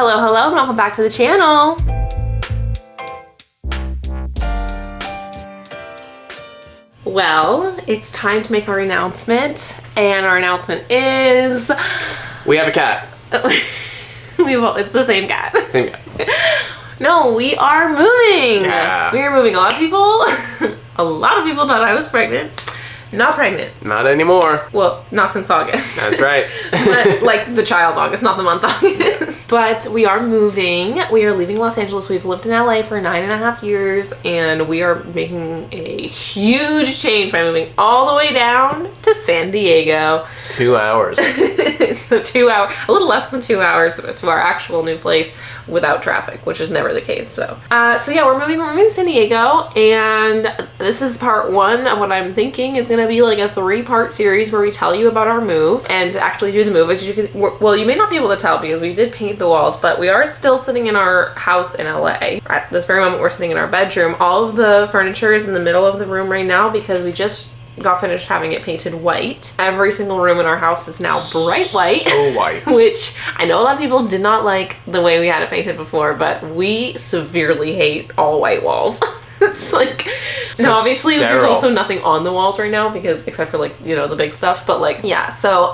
Hello, hello, and welcome back to the channel. Well, it's time to make our announcement, and our announcement is... We have a cat. It's the same cat. Same cat. No, we are moving. Yeah. We are moving. A lot of people thought I was pregnant. Not pregnant. Not anymore. Well, not since August. That's right. But, like the child August, not the month August. But we are moving. We are leaving Los Angeles. We've lived in LA for 9.5 years, and we are making a huge change by moving all the way down to San Diego. 2 hours. So 2 hours, a little less than 2 hours to our actual new place without traffic, which is never the case. So yeah, we're moving to San Diego, and this is part one of what I'm thinking is going to be like a 3-part series where we tell you about our move and actually do the move. As you can, well, you may not be able to tell because we did paint the walls, but we are still sitting in our house in LA. At this very moment, we're sitting in our bedroom. All of the furniture is in the middle of the room right now because we just got finished having it painted white. Every single room in our house is now bright white. So white. Which I know a lot of people did not like the way we had it painted before, but we severely hate all white walls. It's like, so no, obviously sterile. there's also nothing on the walls right now because, except for like, you know, the big stuff, but like, yeah, so,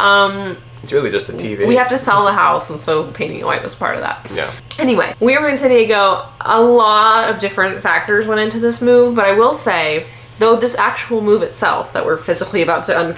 it's really just a TV. we have to sell the house, and so painting it white was part of that. Yeah. Anyway, we are moving to San Diego. A lot of different factors went into this move, but I will say, though this actual move itself that we're physically about to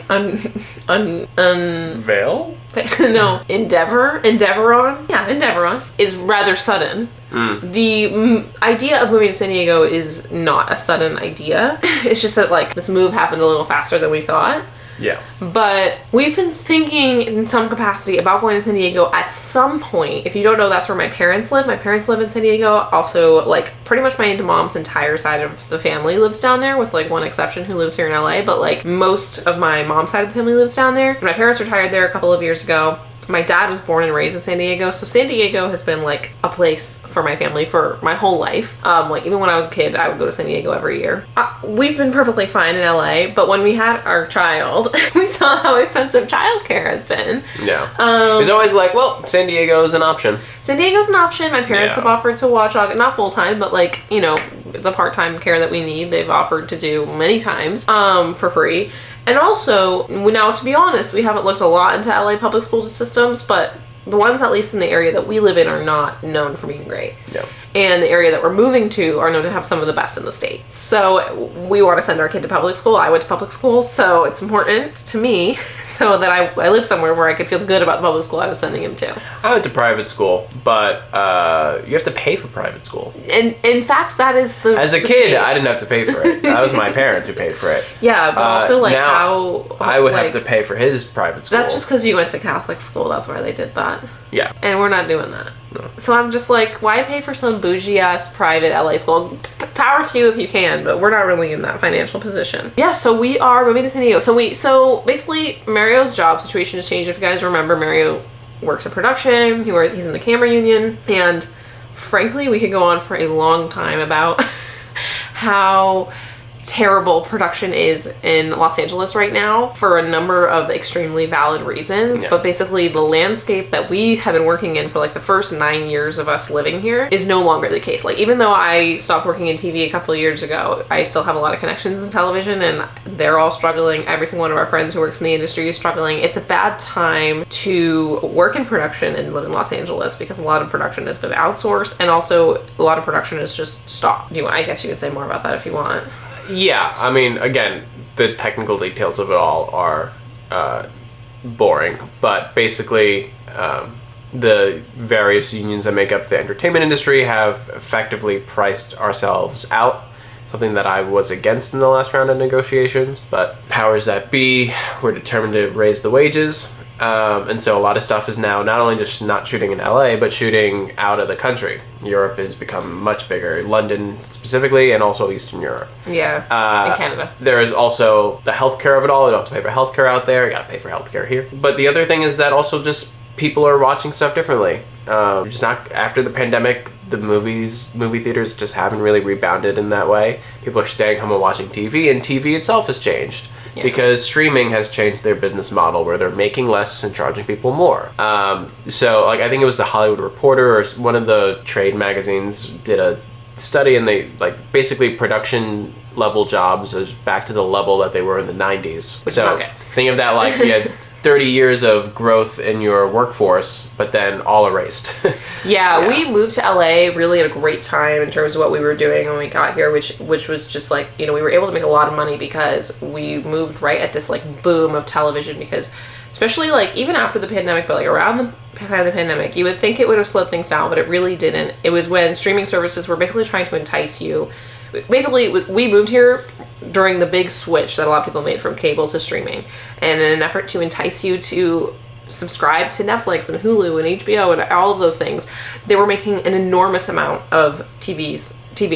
Veil? no, endeavor on is rather sudden. The idea of moving to San Diego is not a sudden idea. It's just that like this move happened a little faster than we thought. Yeah. But we've been thinking in some capacity about going to San Diego at some point. If you don't know, that's where my parents live. My parents live in San Diego. Also, like, pretty much my mom's entire side of the family lives down there, with like one exception who lives here in LA. But like most of my mom's side of the family lives down there. My parents retired there a couple of years ago. My dad was born and raised in San Diego, so San Diego has been like a place for my family for my whole life. Like even when I was a kid, I would go to San Diego every year. We've been perfectly fine in LA, but when we had our child, we saw how expensive childcare has been. Yeah. It was always like, well, San Diego is an option. San Diego's an option. My parents Yeah. have offered to watch, not full time, but like, you know, the part-time care that we need, they've offered to do many times for free. And also, now to be honest, we haven't looked a lot into LA public school systems, but the ones at least in the area that we live in are not known for being great. Yeah. And the area that we're moving to are known to have some of the best in the state. So we want to send our kid to public school. I went to public school, so it's important to me so that I live somewhere where I could feel good about the public school I was sending him to. I went to private school, but you have to pay for private school. And in fact, that is the As a the kid, case. I didn't have to pay for it. That was my parents who paid for it. Yeah, but also like now how I would like, have to pay for his private school. That's just because you went to Catholic school. That's why they did that. Yeah. And we're not doing that. No. So I'm just like, why pay for some bougie ass private LA school? Power to you if you can, but we're not really in that financial position. Yeah, so we are moving to San Diego. So basically Mario's job situation has changed. If you guys remember, Mario works in production. He's in the camera union, and frankly, we could go on for a long time about how terrible production is in Los Angeles right now for a number of extremely valid reasons. Yeah. But basically the landscape that we have been working in for like the first 9 years of us living here is no longer the case. Like even though I stopped working in TV a couple of years ago, I still have a lot of connections in television, and they're all struggling. Every single one of our friends who works in the industry is struggling. It's a bad time to work in production and live in Los Angeles because a lot of production has been outsourced, and also a lot of production is just stopped. I guess you could say more about that if you want. Yeah, I mean, again, the technical details of it all are boring, but basically the various unions that make up the entertainment industry have effectively priced ourselves out, something that I was against in the last round of negotiations, but powers that be were determined to raise the wages. And so a lot of stuff is now not only just not shooting in LA, but shooting out of the country. Europe has become much bigger, London specifically, and also Eastern Europe. Yeah, in Canada. There is also the healthcare of it all. You don't have to pay for healthcare out there. You got to pay for healthcare here. But the other thing is that also just people are watching stuff differently. Just not after the pandemic. The movie theaters just haven't really rebounded in that way. People are staying home and watching TV, and TV itself has changed. because streaming has changed their business model where they're making less and charging people more. So like I think it was the Hollywood Reporter or one of the trade magazines did a study, and they like basically production level jobs is back to the level that they were in the 90s. Which so is okay. Think of that like you had 30 years of growth in your workforce, but then all erased. Yeah, we moved to LA really at a great time in terms of what we were doing when we got here, which was just like, you know, we were able to make a lot of money because we moved right at this like boom of television, because especially like even after the pandemic, but like around the kind of the pandemic, you would think it would have slowed things down, but it really didn't. It was when streaming services were basically trying to entice you. Basically, we moved here during the big switch that a lot of people made from cable to streaming, and in an effort to entice you to subscribe to Netflix and Hulu and HBO and all of those things, they were making an enormous amount of TV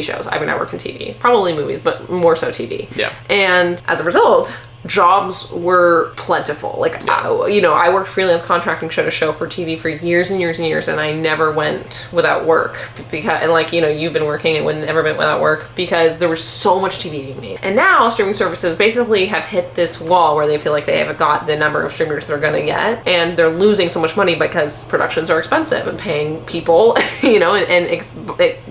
shows. I mean, I worked in TV, probably movies, but more so TV. Yeah. And as a result, jobs were plentiful. Like, I worked freelance contracting show to show for TV for years and years and years, and I never went without work because, and like, you know, you've been working and wouldn't ever been without work because there was so much TV being made. And now streaming services basically have hit this wall where they feel like they haven't got the number of streamers they're gonna get, and they're losing so much money because productions are expensive and paying people, you know, and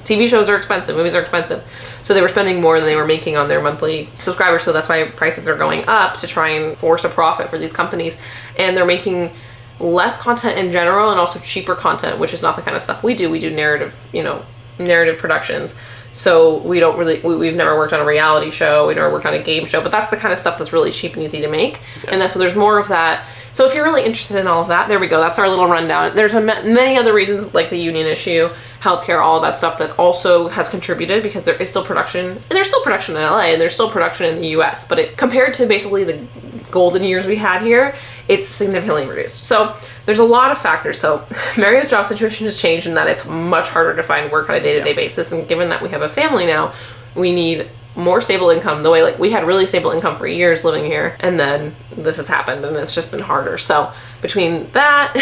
TV shows are expensive, movies are expensive. So they were spending more than they were making on their monthly subscribers, so that's why prices are going up to try and force a profit for these companies, and they're making less content in general and also cheaper content, which is not the kind of stuff we do. We do narrative productions, so we've never worked on a reality show, we never worked on a game show, but that's the kind of stuff that's really cheap and easy to make. And that's so there's more of that. So if you're really interested in all of that, there we go. That's our little rundown. There's many other reasons, like the union issue, healthcare, all of that stuff that also has contributed, because there is still production. And there's still production in LA, and there's still production in the US, but compared to basically the golden years we had here, it's significantly reduced. So there's a lot of factors. So Mario's job situation has changed in that it's much harder to find work on a day-to-day basis. And given that we have a family now, we need more stable income, the way like we had really stable income for years living here, and then this has happened and it's just been harder. So between that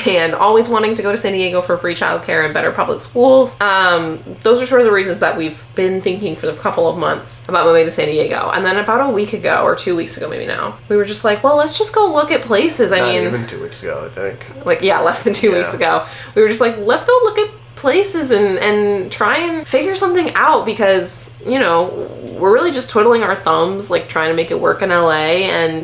and always wanting to go to San Diego for free childcare and better public schools, those are sort of the reasons that we've been thinking for a couple of months about moving to San Diego. And then about a week ago, or 2 weeks ago maybe now, we were just like, well, let's just go look at places. Not even 2 weeks ago, I think. Like, yeah, less than 2 weeks ago. We were just like, let's go look at places and try and figure something out, because, you know, we're really just twiddling our thumbs, like trying to make it work in LA, and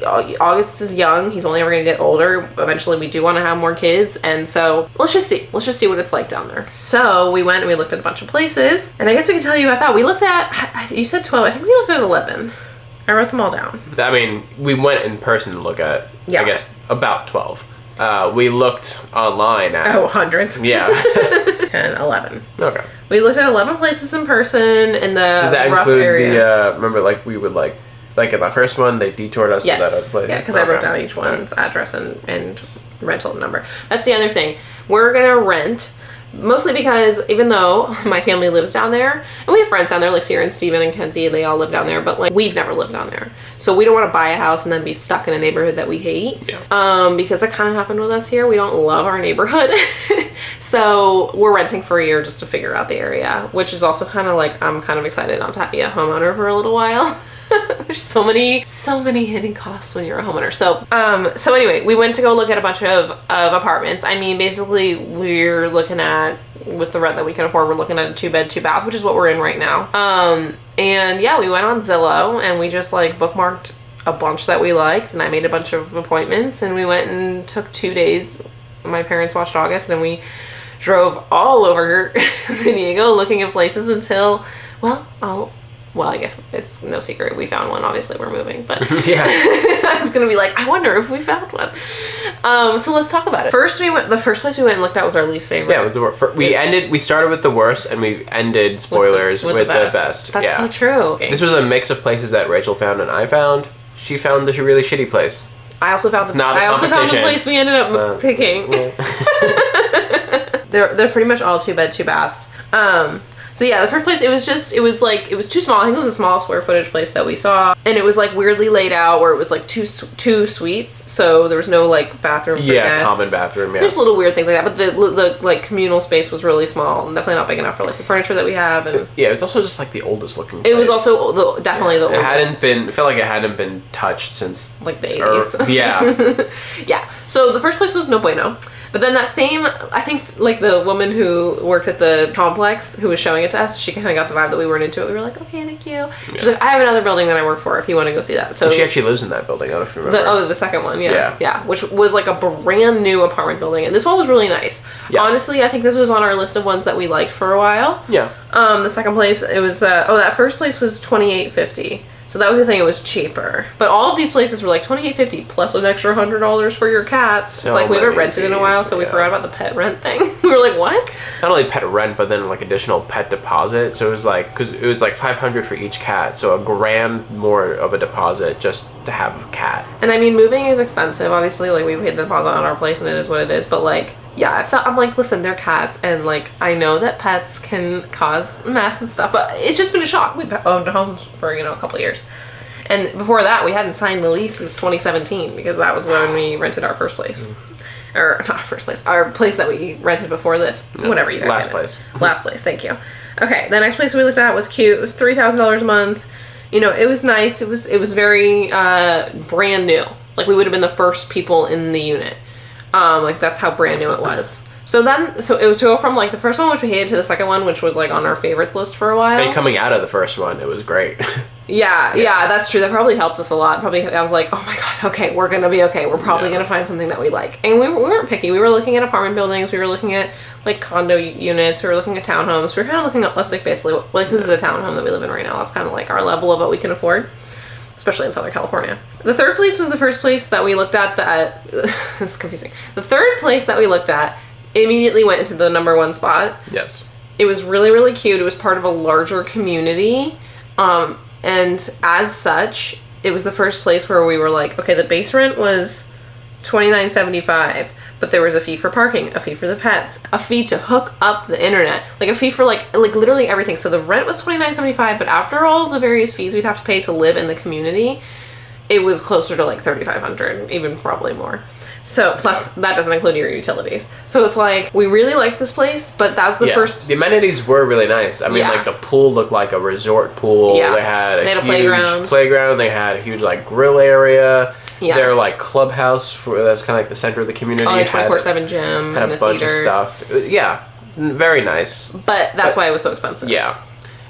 August is young. He's only ever going to get older. Eventually we do want to have more kids, and so let's just see what it's like down there. So we went and we looked at a bunch of places, and I guess we can tell you about that. We looked at, you said 12, I think we looked at 11. I wrote them all down. I mean, we went in person to look at, I guess, about 12. We looked online at... hundreds. Yeah. 10, 11. Okay. We looked at 11 places in person in the Does that rough include area. remember, like, we would, like in the first one, they detoured us to that other place? Yeah, because I wrote down each one's address and rental number. That's the other thing. We're going to rent, mostly because even though my family lives down there, and we have friends down there, like Sierra and Steven and Kenzie, they all live down there, but like we've never lived down there. So we don't want to buy a house and then be stuck in a neighborhood that we hate. Yeah. Because that kind of happened with us here. We don't love our neighborhood. So we're renting for a year just to figure out the area, which is also kind of like, I'm kind of excited not to have to be a homeowner for a little while. There's so many hidden costs when you're a homeowner. So anyway, we went to go look at a bunch of apartments. I mean, basically we're looking at, with the rent that we can afford, we're looking at a 2-bed, 2-bath, which is what we're in right now. And yeah, we went on Zillow and we just like bookmarked a bunch that we liked, and I made a bunch of appointments, and we went and took 2 days. My parents watched August, and we drove all over San Diego looking at places until, I guess it's no secret we found one. Obviously we're moving, but yeah. I was gonna be like, I wonder if we found one. So let's talk about it. The first place we went and looked at was our least favorite. Yeah, it was the worst. We started with the worst, and we ended, spoilers, with the best. That's so true. Okay. This was a mix of places that Rachel found and I found. She found the really shitty place. I also found the place we ended up picking. Yeah. They're pretty much all 2-bed, 2 baths. So yeah, the first place, it was too small. I think it was the smallest square footage place that we saw. And it was like weirdly laid out where it was like two suites. So there was no like bathroom for guests. Common bathroom, yeah. There's little weird things like that. But the like communal space was really small and definitely not big enough for like the furniture that we have. And yeah, it was also just like the oldest looking place. It was also definitely the oldest. It felt like it hadn't been touched since like the 80s. Yeah. Yeah. So the first place was no bueno. But then that same, I think, like, the woman who worked at the complex who was showing it to us, she kind of got the vibe that we weren't into it. We were like, okay, thank you. She's like, I have another building that I work for if you want to go see that. So she actually lives in that building, I don't know if you remember. The second one, yeah. Yeah, which was, like, a brand new apartment building. And this one was really nice. Yes. Honestly, I think this was on our list of ones that we liked for a while. Yeah. The second place, it was, that first place was $28.50. So that was the thing, it was cheaper. But all of these places were like $28.50 plus an extra $100 for your cats. So it's like we haven't rented in a while, so we forgot about the pet rent thing. We were like, what? Not only pet rent, but then like additional pet deposit. So it was like, because it was like $500 for each cat, so $1,000 more of a deposit just to have a cat. And I mean, moving is expensive. Obviously, like we paid the deposit on our place, and it is what it is. But like, yeah, I'm like, listen, they're cats, and like I know that pets can cause mess and stuff, but it's just been a shock. We've owned a home for a couple of years. And before that, we hadn't signed the lease since 2017 because that was when we rented our first place. Or, not our first place. Our place that we rented before this. No, whatever you guys Last place. Last place, thank you. Okay, the next place we looked at was cute. It was $3,000 a month. It was nice. It was very brand new. Like, we would have been the first people in the unit. Like, that's how brand new it was. So it was to go from, like, the first one, which we hated, to the second one, which was, like, on our favorites list for a while. And coming out of the first one, it was great. Yeah, that's true. That probably helped us a lot. I was like, oh my god, okay, we're gonna be okay. We're probably gonna find something that we like. And we weren't picky. We were looking at apartment buildings. We were looking at, like, condo units. We were looking at townhomes. We were kind of looking at, let's, like, basically, like, this is a townhome that we live in right now. That's kind of, like, our level of what we can afford, especially in Southern California. The third place was the first place that we looked at that... this is confusing. The third place that we looked at immediately went into the number one spot. Yes. It was really, really cute. It was part of a larger community. And as such, it was the first place where we were like, okay, the base rent was $29.75, but there was a fee for parking, a fee for the pets, a fee to hook up the internet, like a fee for like literally everything. So the rent was $29.75, but after all the various fees we'd have to pay to live in the community, it was closer to like $3,500, even probably more. So, plus, that doesn't include your utilities. So it's like, we really liked this place, but that was the first... The amenities were really nice. I mean, like, the pool looked like a resort pool. Yeah. They had a huge playground. They had a huge, like, grill area. Yeah. Their, like, clubhouse, that's kind of like the center of the community. Oh, like 24/7 gym. Had a bunch of stuff. Yeah. Very nice. But that's why it was so expensive. Yeah.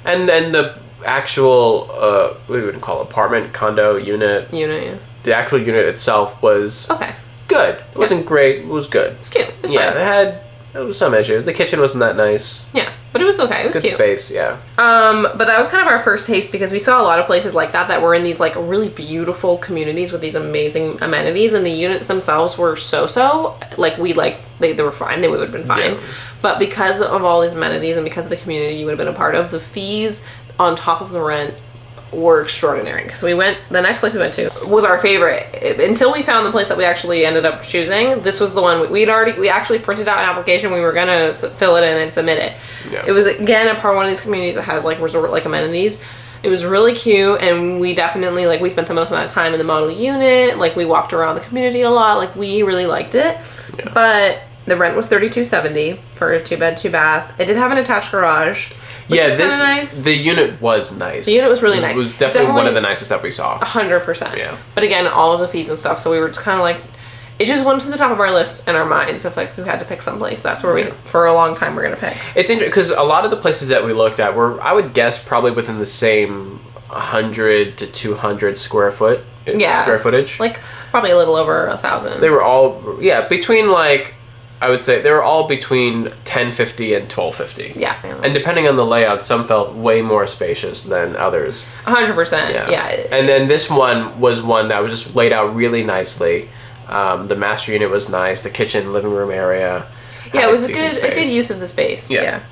And then the actual, what we would call apartment, condo, unit. Yeah. The actual unit itself was... Okay. Good. It wasn't great. It was good. It was cute. It was fine. It was some issues. The kitchen wasn't that nice. Yeah, but it was okay. It was good cute. Space, yeah. But that was kind of our first taste because we saw a lot of places like that were in these like really beautiful communities with these amazing amenities, and the units themselves were so. Like they were fine. They would have been fine. Yeah. But because of all these amenities and because of the community you would have been a part of, the fees on top of the rent were extraordinary. So the next place we went to was our favorite. Until we found the place that we actually ended up choosing, this was the one we actually printed out an application. We were gonna fill it in and submit it. Yeah. It was, again, a part of one of these communities that has like resort-like amenities. It was really cute, and we definitely, like, we spent the most amount of time in the model unit. Like, we walked around the community a lot. Like, we really liked it. Yeah. But the rent was $32.70 for a 2-bed, 2-bath. It did have an attached garage. Yeah, the unit was nice. The unit was really nice. It was definitely one of the nicest that we saw. 100%. Yeah. But again, all of the fees and stuff, so we were just kind of like, it just went to the top of our list in our minds. If like we had to pick someplace, that's where we, for a long time, we're going to pick. It's interesting because a lot of the places that we looked at were, I would guess, probably within the same 100 to 200 square footage. Like, probably a little over 1,000. They were all, between like, I would say they were all between $10.50 and $12.50. Yeah. And depending on the layout, some felt way more spacious than others. 100%. Yeah. And then this one was one that was just laid out really nicely. The master unit was nice. The kitchen, living room area. Yeah, it was a good use of the space. Yeah.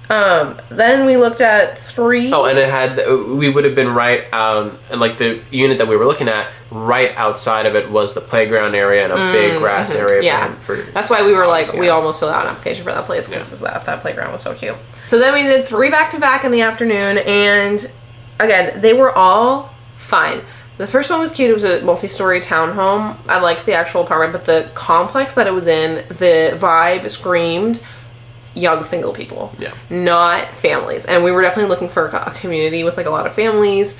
Then we looked at 3. Oh, and it had, we would have been right out, and like the unit that we were looking at, right outside of it was the playground area and a big grass area for him. That's why we were like, we almost filled out an application for that place because that playground was so cute. So then we did 3 back-to-back in the afternoon, and again, they were all fine. The first one was cute. It was a multi-story townhome. I liked the actual apartment, but the complex that it was in, the vibe screamed young single people, not families. And we were definitely looking for a community with like a lot of families.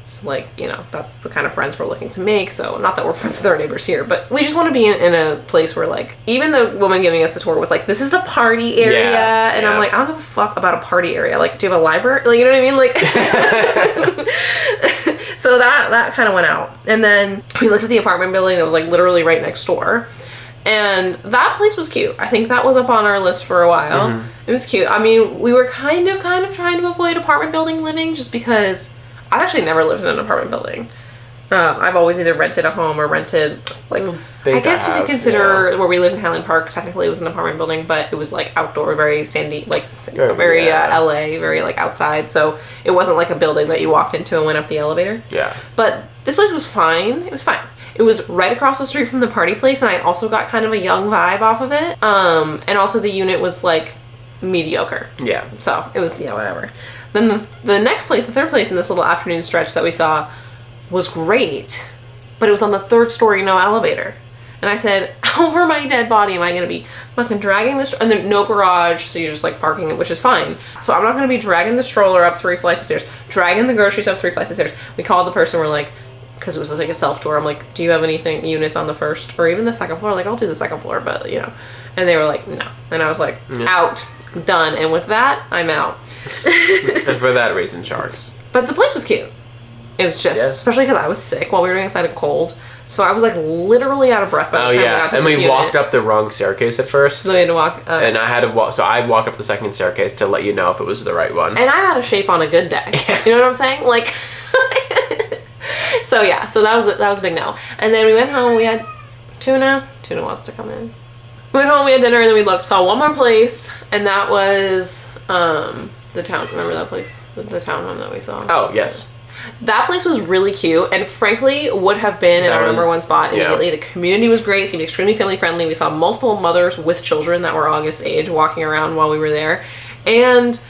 So like, you know, that's the kind of friends we're looking to make. So not that we're friends with our neighbors here, but we just want to be in a place where like, even the woman giving us the tour was like, this is the party area. And I'm like, I don't give a fuck about a party area. Like, do you have a library? Like, you know what I mean? Like, so that kind of went out. And then we looked at the apartment building that was like literally right next door. And that place was cute. I think that was up on our list for a while. It was cute. I mean, we were kind of trying to avoid apartment building living just because I've actually never lived in an apartment building. I've always either rented a home or rented, like, I guess you could consider where we live in Highland Park, technically it was an apartment building, but it was like outdoor, very sandy, like very LA, very like outside. So it wasn't like a building that you walked into and went up the elevator. Yeah. But this place was fine. It was fine. It was right across the street from the party place, and I also got kind of a young vibe off of it. And also the unit was like mediocre. Yeah. So it was, whatever. Then the next place, the third place in this little afternoon stretch that we saw was great, but it was on the 3rd story, no elevator. And I said, over my dead body am I going to be fucking dragging this, and then no garage, so you're just like parking it, which is fine. So I'm not going to be dragging the stroller up 3 flights of stairs, dragging the groceries up 3 flights of stairs. We called the person, we're like, because it was like a self-tour, I'm like, do you have anything, units on the 1st or even the 2nd floor? Like, I'll do the 2nd floor, but you know. And they were like, no. And I was like, out, done. And with that, I'm out. And for that reason, sharks. But the place was cute. It was just, especially because I was sick while we were inside a cold. So I was like literally out of breath by the time we got to this unit. And we walked up the wrong staircase at first. So we had to walk up. And I had to walk, so I walked up the 2nd staircase to let you know if it was the right one. And I'm out of shape on a good day. You know what I'm saying? Like, so yeah, so that was a big no. And then we went home, we had Tuna wants to come in. We went home, we had dinner, and then we saw one more place, and that was the town, remember that place? The townhome that we saw. Oh, yes. That place was really cute, and frankly would have been in our number 1 spot immediately. The community was great, seemed extremely family friendly. We saw multiple mothers with children that were August's age walking around while we were there, and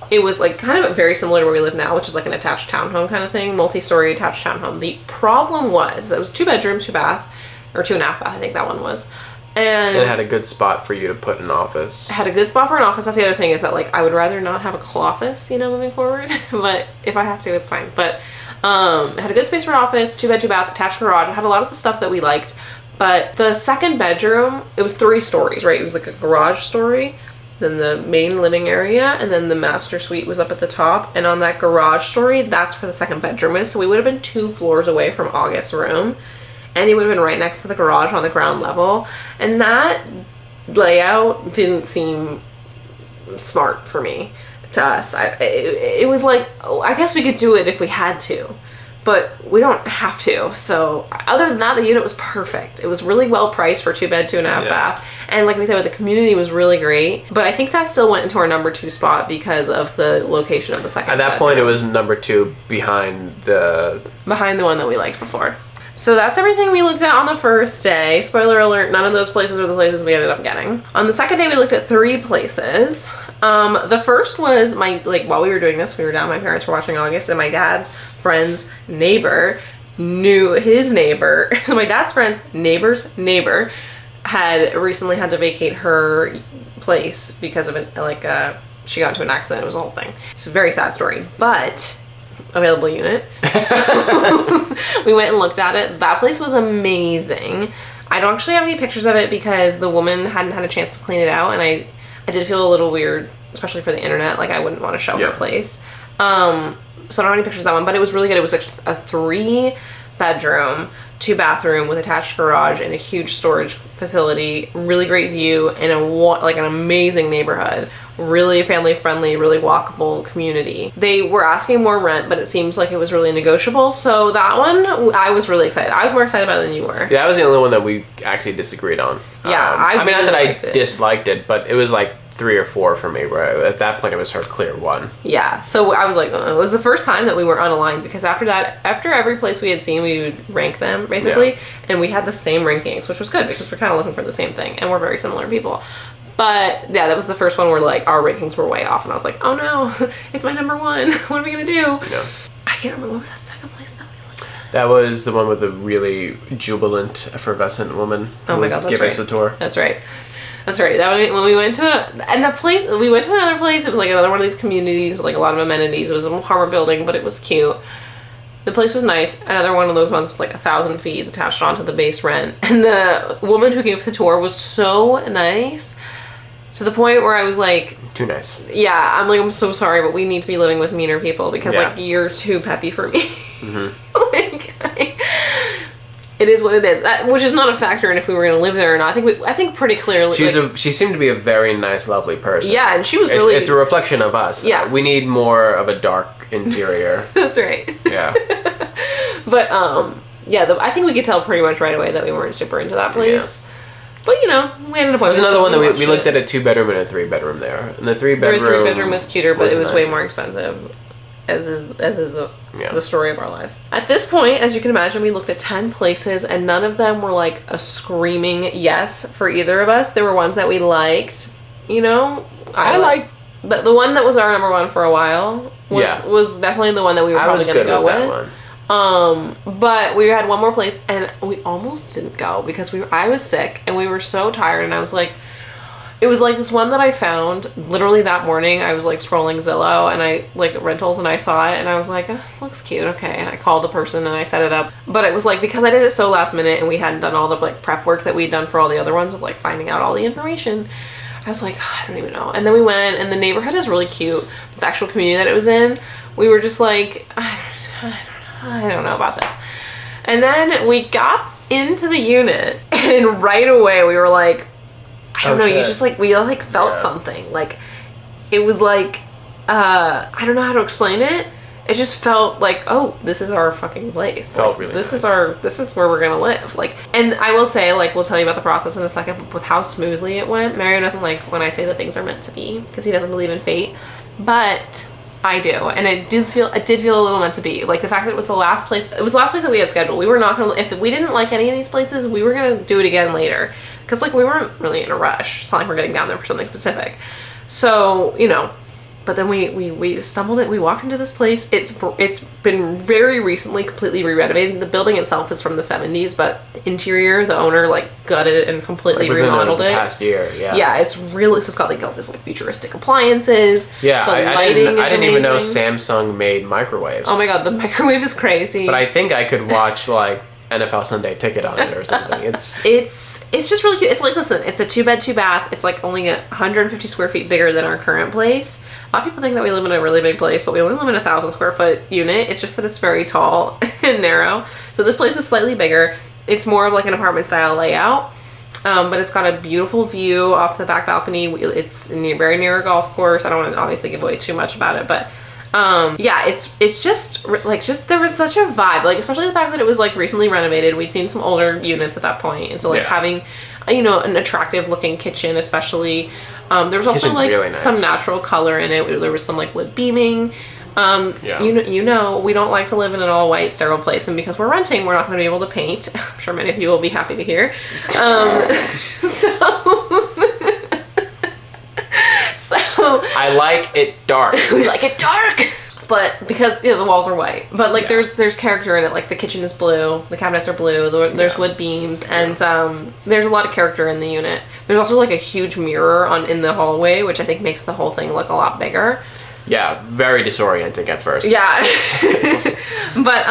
it was like kind of very similar to where we live now, which is like an attached townhome kind of thing, multi-story attached townhome. The problem was it was 2 bedrooms, 2 bath, or 2.5 bath, I think that one was. And it had a good spot for you to put an office. It had a good spot for an office. That's the other thing, is that like I would rather not have a clawoffice, moving forward. But if I have to, it's fine. But it had a good space for an office, 2 bed, 2 bath, attached garage. It had a lot of the stuff that we liked. But the 2nd bedroom, it was 3 stories, right? It was like a garage story, then the main living area, and then the master suite was up at the top. And on that garage story, that's where the 2nd bedroom is. So we would have been 2 floors away from August's room. And it would have been right next to the garage on the ground level. And that layout didn't seem smart for me, to us. It was like, I guess we could do it if we had to, but we don't have to. So other than that, the unit was perfect. It was really well priced for 2 bed, 2.5 bath. And like we said, the community was really great. But I think that still went into our number 2 spot because of the location of the 2nd At that point, it was number 2 behind the one that we liked before. So that's everything we looked at on the first day. Spoiler alert, none of those places were the places we ended up getting. On the second day, we looked at 3 places. The first was while we were doing this, we were down, my parents were watching August, and my dad's friend's neighbor knew his neighbor. So my dad's friend's neighbor's neighbor had recently had to vacate her place because of she got into an accident. It was a whole thing. It's a very sad story, but available unit. So we went and looked at it. That place was amazing. I don't actually have any pictures of it because the woman hadn't had a chance to clean it out, and I did feel a little weird, especially for the internet. Like, I wouldn't want to show her place. So I don't have any pictures of that one, but it was really good. It was a 3 bedroom, 2 bathroom with attached garage and a huge storage facility. Really great view in an amazing neighborhood. Really family friendly, really walkable community. They were asking more rent, but it seems like it was really negotiable. So that one, I was really excited. I was more excited about it than you were. Yeah, that was the only one that we actually disagreed on. Yeah, not that I disliked it, but it was like 3 or 4 for me, where at that point it was her clear 1. Yeah, so I was like, it was the first time that we were unaligned, because after that, after every place we had seen, we would rank them, basically, and we had the same rankings, which was good, because we're kind of looking for the same thing, and we're very similar people. But, yeah, that was the first one where, like, our rankings were way off, and I was like, oh no, it's my number 1, what are we gonna do? Yeah. I can't remember, what was that second place that we looked at? That was the one with the really jubilant, effervescent woman. Oh my god, that's give right. us a tour. That's right. That's right. That when we went to we went to another place. It was like another one of these communities with like a lot of amenities. It was a apartment building, but it was cute. The place was nice. Another one of those ones with like 1,000 fees attached onto the base rent. And the woman who gave us the tour was so nice, to the point where I was like, too nice. Yeah, I'm like, I'm so sorry, but we need to be living with meaner people, because like you're too peppy for me. Like, it is what it is, which is not a factor in if we were going to live there or not. I think pretty clearly. She seemed to be a very nice, lovely person. Yeah, and she was really. It's a reflection of us. Yeah, we need more of a dark interior. That's right. Yeah. But yeah, I think we could tell pretty much right away that we weren't super into that place. Yeah. But you know, we ended up. There's another one that we looked at a 2-bedroom and a 3-bedroom there, and the 3-bedroom. The 3-bedroom was cuter, but it was nicer. way more expensive. As is the story of our lives. At this point, as you can imagine, we looked at 10 places, and none of them were like a screaming yes for either of us. There were ones that we liked, you know. I like the one that was our number 1 for a while. Was definitely the one that we were probably going to go with. But we had one more place, and we almost didn't go because I was sick and we were so tired, and I was like, it was like this one that I found literally that morning. I was like scrolling Zillow and I like rentals, and I saw it and I was like, oh, looks cute, okay. And I called the person and I set it up. But it was like, because I did it so last minute and we hadn't done all the like prep work that we'd done for all the other ones of like finding out all the information, I was like, oh, I don't even know. And then we went, and the neighborhood is really cute. The actual community that it was in, we were just like, I don't know about this. And then we got into the unit, and right away we were like, I don't know, you just like, we like felt something. Like, it was like, I don't know how to explain it. It just felt like, oh, this is our fucking place. Felt like, really this nice. This is where we're gonna live. Like, and I will say, like, we'll tell you about the process in a second, but with how smoothly it went. Mario doesn't like when I say that things are meant to be, because he doesn't believe in fate. But I do, and it did feel a little meant to be. Like, the fact that it was the last place that we had scheduled. We were not gonna, if we didn't like any of these places, we were gonna do it again later, because like we weren't really in a rush. It's not like we're getting down there for something specific. So, you know, but then we stumbled it. We walked into this place. It's been very recently completely re-renovated. The building itself is from the 70s, but the interior, the owner like gutted it and completely remodeled it. Past year, yeah. Yeah, it's really, so it's got like all these like futuristic appliances. Yeah, the lighting I didn't even know Samsung made microwaves. Oh my god, the microwave is crazy. But I think I could watch like NFL Sunday Ticket on it or something. It's just really cute. It's like, listen, it's a 2-bed, 2-bath. It's like only 150 square feet bigger than our current place. A lot of people think that we live in a really big place, but we only live in a 1,000 square foot unit. It's just that it's very tall and narrow. So this place is slightly bigger. It's more of like an apartment style layout. But it's got a beautiful view off the back balcony. It's very near a golf course. I don't want to obviously give away too much about it, but yeah, it's just there was such a vibe, like, especially the fact that it was like recently renovated. We'd seen some older units at that point, and so like having, you know, an attractive looking kitchen, especially, there was also like really nice. Some natural color in it. There was some like wood beaming. You know, we don't like to live in an all white sterile place, and because we're renting, we're not going to be able to paint. I'm sure many of you will be happy to hear. So I like it dark. We like it dark, but because, you know, the walls are white, but like there's character in it. Like the kitchen is blue, the cabinets are blue, there's wood beams, and there's a lot of character in the unit. There's also like a huge mirror in the hallway, which I think makes the whole thing look a lot bigger. Yeah, very disorienting at first. Yeah. But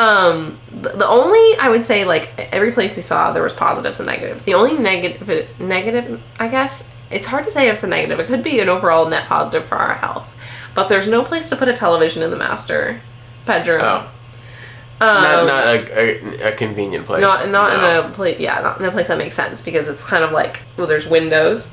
the only, I would say, like, every place we saw, there was positives and negatives. The only negative, I guess, it's hard to say if it's a negative. It could be an overall net positive for our health. But there's no place to put a television in the master bedroom. Oh. Not a convenient place. Not in a place, not in a place that makes sense, because it's kind of like, well, there's windows,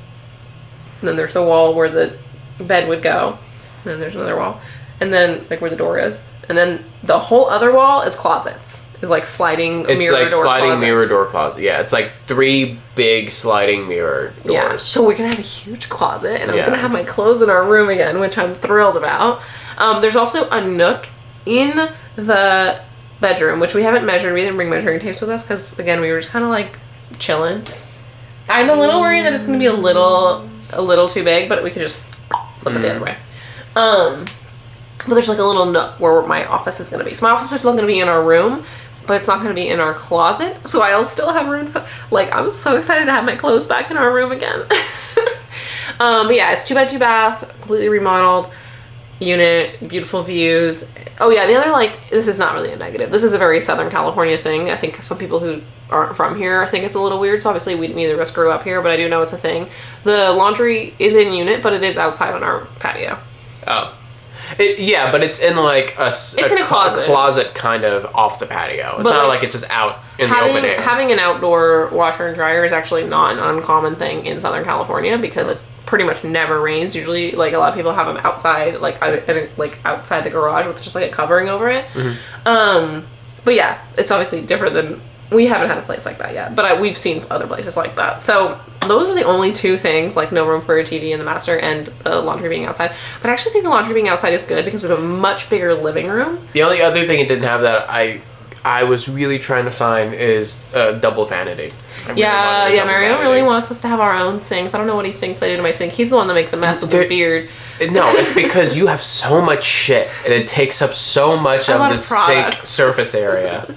and then there's a wall where the bed would go, and then there's another wall, and then like where the door is, and then the whole other wall is closets, is like sliding mirror door. It's like sliding closet. mirror door closet. Yeah, it's like 3 big sliding mirror doors. Yeah. So we're gonna have a huge closet, and I'm gonna have my clothes in our room again, which I'm thrilled about. There's also a nook in the bedroom, which we haven't measured. We didn't bring measuring tapes with us because, again, we were just kind of like chilling. I'm a little worried that it's gonna be a little too big, but we could just flip it the other way. But there's like a little nook where my office is gonna be. So my office is still gonna be in our room, but it's not going to be in our closet, so I'll still have room to, like, I'm so excited to have my clothes back in our room again. But yeah, it's 2 bed, 2 bath, completely remodeled unit, beautiful views. Oh yeah, the other, like, this is not really a negative. This is a very Southern California thing. I think some people who aren't from here think it's a little weird, so obviously neither of us grew up here, but I do know it's a thing. The laundry is in unit, but it is outside on our patio. Oh. Yeah, but it's in like a closet kind of off the patio. It's not like it's just out in the open air. Having an outdoor washer and dryer is actually not an uncommon thing in Southern California because it pretty much never rains. Usually, like, a lot of people have them outside, like outside the garage with just like a covering over it. But yeah, it's obviously different than, we haven't had a place like that yet, but we've seen other places like that. So those are the only 2 things, like no room for a TV in the master and the laundry being outside. But I actually think the laundry being outside is good because we have a much bigger living room. The only other thing it didn't have that I was really trying to find is a double vanity. Mario really wants us to have our own sinks. I don't know what he thinks I do to my sink. He's the one that makes a mess with his beard. No, it's because you have so much shit and it takes up so much of the sink surface area.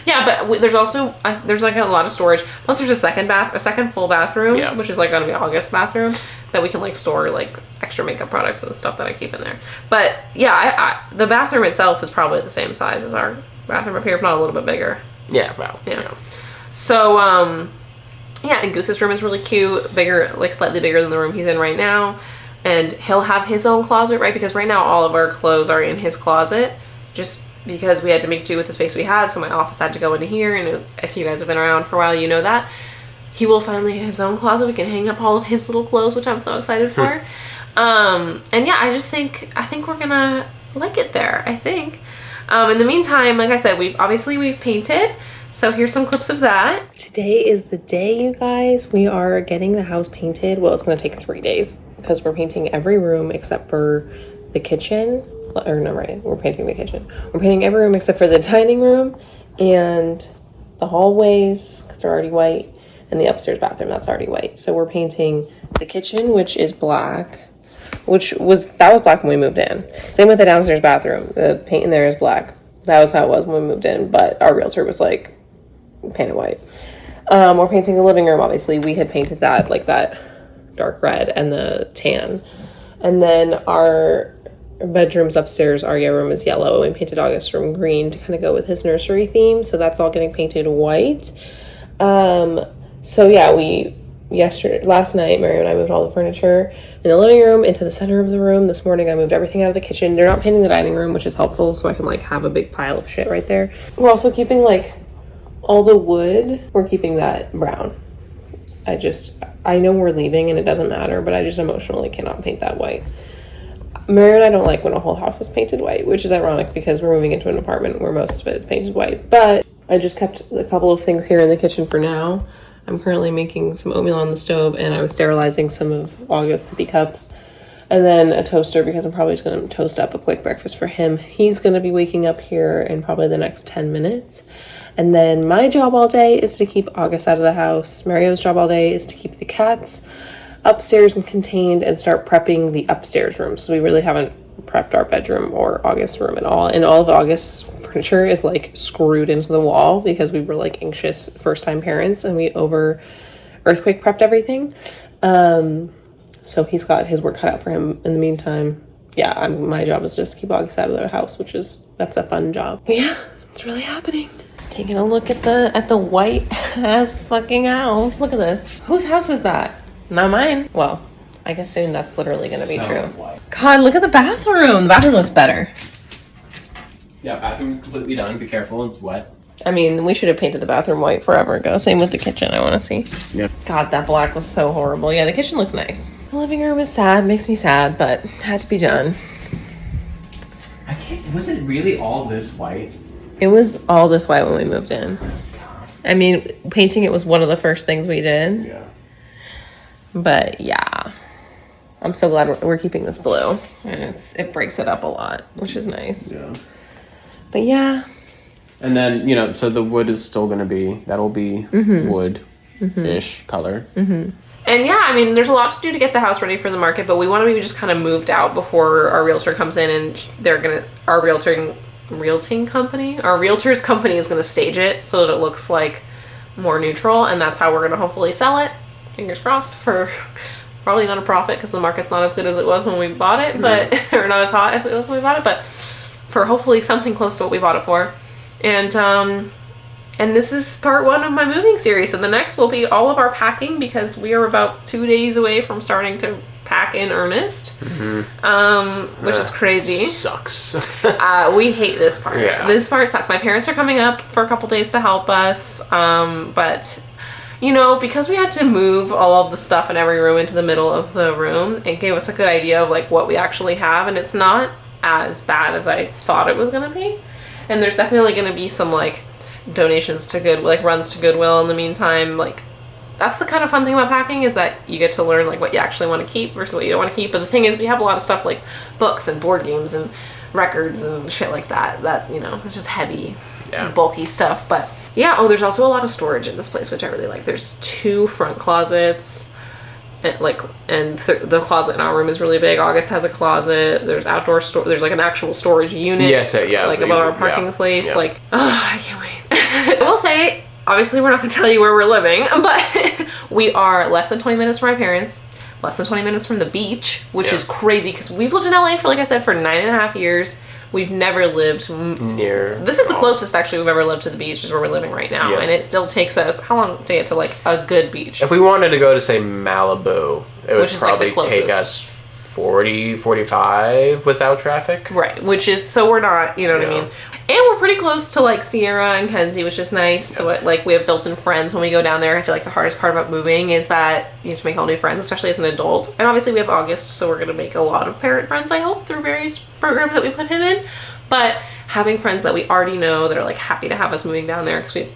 Yeah, but there's also there's like a lot of storage. Plus, there's a second full bathroom, which is like gonna be August's bathroom, that we can like store like extra makeup products and stuff that I keep in there. But yeah, the bathroom itself is probably the same size as our bathroom up here, if not a little bit bigger. Yeah, well, So and Goose's room is really cute, bigger, like slightly bigger than the room he's in right now, and he'll have his own closet, right? Because right now all of our clothes are in his closet, just because we had to make do with the space we had, so my office had to go into here, and if you guys have been around for a while, you know that. He will finally have his own closet. We can hang up all of his little clothes, which I'm so excited for. And yeah, I think we're gonna like it there, I think. In the meantime, like I said, we've painted, so here's some clips of that. Today is the day, you guys. We are getting the house painted. Well, it's gonna take 3 days because we're painting every room except for the kitchen. Or no, right, we're painting the kitchen. We're painting every room except for the dining room and the hallways, because they're already white, and the upstairs bathroom, that's already white. So we're painting the kitchen, which is black, that was black when we moved in. Same with the downstairs bathroom. The paint in there is black. That was how it was when we moved in, but our realtor was like, painted white. We're painting the living room, obviously. We had painted that, like that dark red and the tan. And then our bedrooms upstairs, our room is yellow, and painted August's room green to kind of go with his nursery theme, so that's all getting painted white. So yeah, last night Mary and I moved all the furniture in the living room into the center of the room. This morning I moved everything out of the kitchen. They're not painting the dining room, which is helpful, so I can like have a big pile of shit right there. We're also keeping like all the wood, we're keeping that brown. I know we're leaving and it doesn't matter, but I just emotionally cannot paint that white. Mary and I don't like when a whole house is painted white, which is ironic because we're moving into an apartment where most of it is painted white. But I just kept a couple of things here in the kitchen for now. I'm currently making some oatmeal on the stove, and I was sterilizing some of August's sippy cups. And then a toaster because I'm probably just going to toast up a quick breakfast for him. He's going to be waking up here in probably the next 10 minutes. And then my job all day is to keep August out of the house. Mario's job all day is to keep the cats upstairs and contained and start prepping the upstairs room. So we really haven't prepped our bedroom or August's room at all. And all of August's furniture is like screwed into the wall because we were like anxious first-time parents and we over earthquake prepped everything. So he's got his work cut out for him. In the meantime, yeah, my job is just keep August out of the house, that's a fun job. But yeah, it's really happening. Taking a look at the white ass fucking house. Look at this. Whose house is that? Not mine. Well, I guess soon that's literally going to be true. White. God, look at the bathroom. The bathroom looks better. Yeah, bathroom's completely done. Be careful, it's wet. I mean, we should have painted the bathroom white forever ago. Same with the kitchen, I want to see. Yeah. God, that black was so horrible. Yeah, the kitchen looks nice. The living room is sad, makes me sad, but had to be done. Was it really all this white? It was all this white when we moved in. I mean, painting it was one of the first things we did. Yeah. But yeah, I'm so glad we're keeping this blue, and it breaks it up a lot, which is nice. Yeah. But yeah. And then, you know, so the wood is still going to be, that'll be wood-ish color. And yeah, I mean, there's a lot to do to get the house ready for the market, but we want to maybe just kind of moved out before our realtor comes in, and our realtor's company is going to stage it so that it looks like more neutral, and that's how we're going to hopefully sell it. Fingers crossed, for probably not a profit because the market's not as good as it was when we bought it, but or not as hot as it was when we bought it, but for hopefully something close to what we bought it for. And this is part 1 of my moving series. So the next will be all of our packing, because we are about 2 days away from starting to pack in earnest, which is crazy. Sucks. We hate this part. Yeah. This part sucks. My parents are coming up for a couple days to help us, but you know, because we had to move all of the stuff in every room into the middle of the room, it gave us a good idea of like what we actually have, and it's not as bad as I thought it was going to be. And there's definitely going to be some like donations to runs to Goodwill in the meantime. Like, that's the kind of fun thing about packing, is that you get to learn like what you actually want to keep versus what you don't want to keep. But the thing is, we have a lot of stuff like books and board games and records and shit like that, you know, it's just heavy, bulky stuff. But yeah, there's also a lot of storage in this place, which I really like. There's 2 front closets, and the closet in our room is really big. August has a closet. There's outdoor there's like an actual storage unit. Yes, yeah. Like above our parking place. Yeah. Like, I can't wait. I will say, obviously we're not going to tell you where we're living, but we are less than 20 minutes from my parents, less than 20 minutes from the beach, which is crazy because we've lived in LA for, like I said, for 9.5 years. We've never lived near. This is the closest actually we've ever lived to the beach, is where we're living right now, and it still takes us, how long to get to like a good beach? If we wanted to go to, say, Malibu, it would probably like take us 40, 45 without traffic. Right, which is, so we're not, you know what I mean? And we're pretty close to like Sierra and Kenzie, which is nice. So like we have built-in friends when we go down there. I feel like the hardest part about moving is that you have to make all new friends, especially as an adult. And obviously we have August, so we're going to make a lot of parent friends, I hope, through various programs that we put him in. But having friends that we already know that are like happy to have us moving down there, because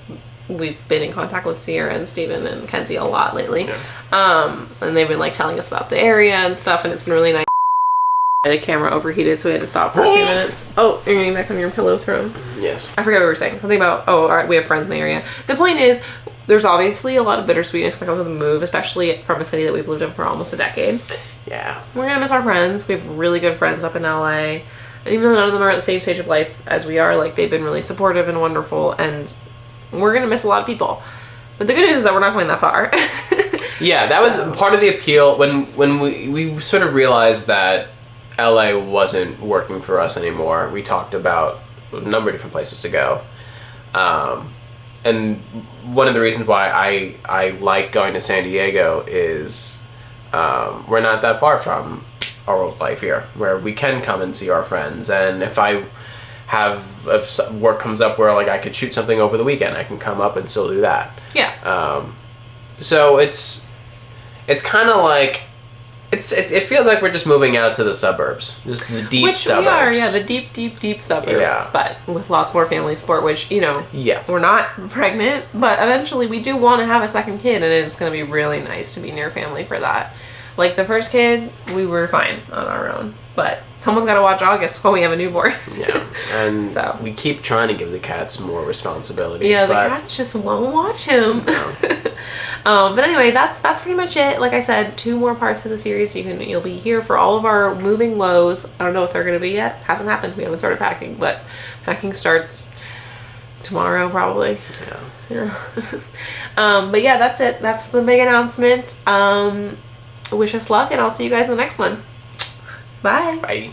we've been in contact with Sierra and Steven and Kenzie a lot lately. And they've been like telling us about the area and stuff, and it's been really nice. The camera overheated, so we had to stop for a few minutes. Oh, you're getting back on your pillow throw. Yes. I forgot what we were saying. Something about, all right, we have friends in the area. The point is, there's obviously a lot of bittersweetness that comes with the move, especially from a city that we've lived in for almost a decade. Yeah. We're gonna miss our friends. We have really good friends up in LA. And even though none of them are at the same stage of life as we are, like, they've been really supportive and wonderful, and we're gonna miss a lot of people. But the good news is that we're not going that far. Yeah, that was part of the appeal when we sort of realized that LA wasn't working for us anymore. We talked about a number of different places to go. And one of the reasons why I like going to San Diego is we're not that far from our old life here, where we can come and see our friends. And if work comes up where like I could shoot something over the weekend, I can come up and still do that. Yeah. So it's kind of like, it feels like we're just moving out to the suburbs, just the deep suburbs. We are, yeah, the deep suburbs, but with lots more family support, which, you know, we're not pregnant, but eventually we do want to have a second kid, and it's going to be really nice to be near family for that. Like, the first kid, we were fine on our own, but someone's got to watch August while we have a newborn. Yeah, and we keep trying to give the cats more responsibility. Yeah, the cats just won't watch him. No. But anyway, that's pretty much it. Like I said, 2 more parts of the series. You'll be here for all of our moving lows. I don't know what they're going to be yet. It hasn't happened. We haven't started packing, but packing starts tomorrow probably. Yeah. But yeah, that's it. That's the big announcement. Wish us luck, and I'll see you guys in the next one. Bye. Bye.